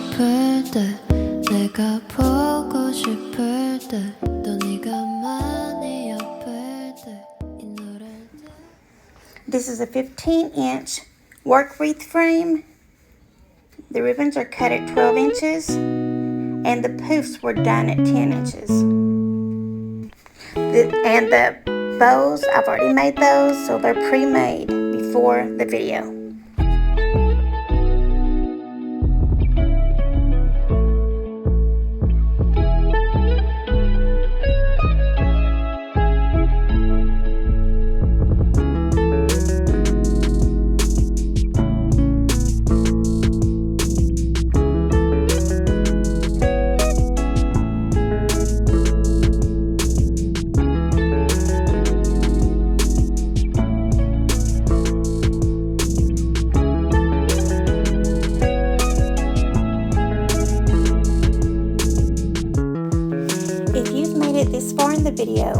싶을 때 내가 보고 싶을 때 또 네가 많이 아플 때 이 노래를 This is a 15-inch work wreath frame. The ribbons are cut at 12 inches and the poofs were done at 10 inches. And the bows, I've already made those, so they're pre-made before the video. If you've made it this far in the video,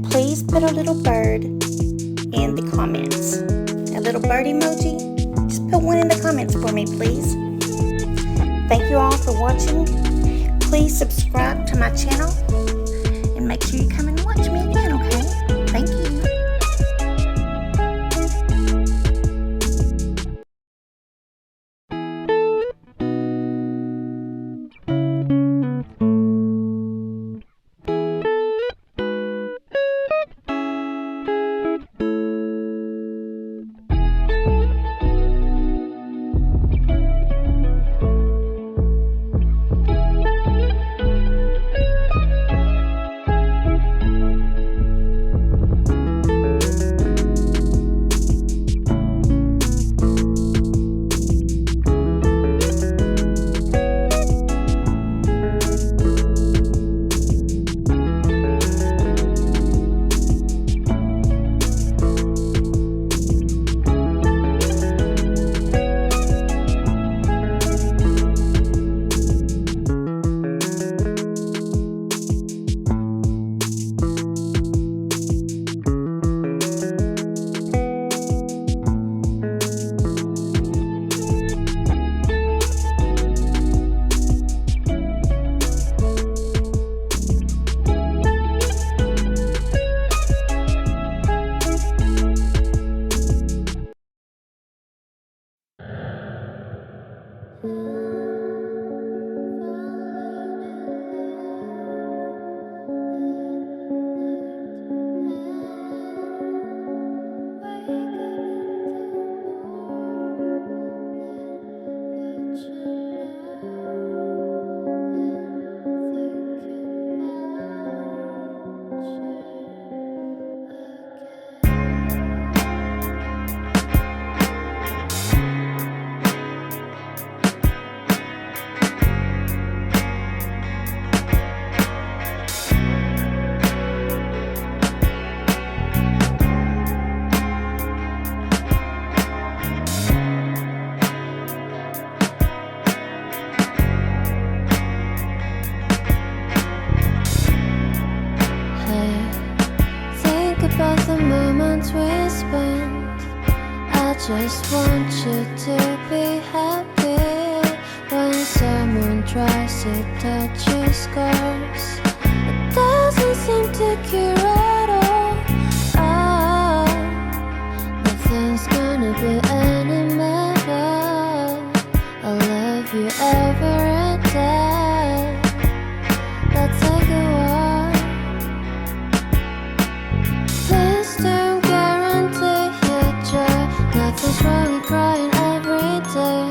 please put a little bird in the comments. A little bird emoji. Just put one in the comments for me, please. Thank you all for watching. Please subscribe to my channel and make sure you come and watch me again, okay? Thank you. about the moments we spent. I just want you to be happy. When someone tries to touch your scars, it doesn't seem to cure at all. Oh, nothing's gonna be any better. I'll love you every day. Let's take a walk. Please don't guarantee your joy. Nothing's wrong with crying every day.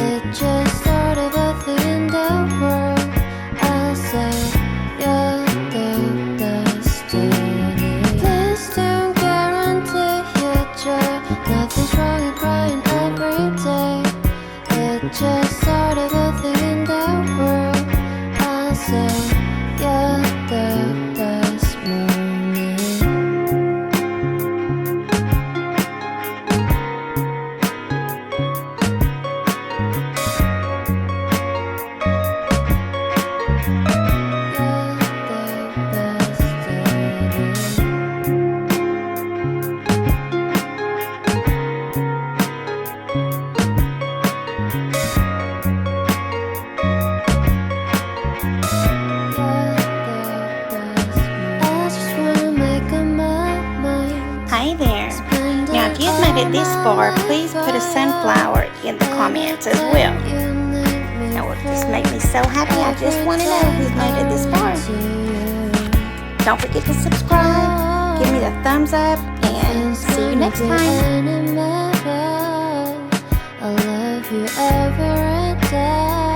It just started at the end of world. I'll say you're the best it this far, please put a sunflower in the comments as well. That would just make me so happy. I just want to know who's made it this far. Don't forget to subscribe, give me the thumbs up, and see you next time. I love you every day.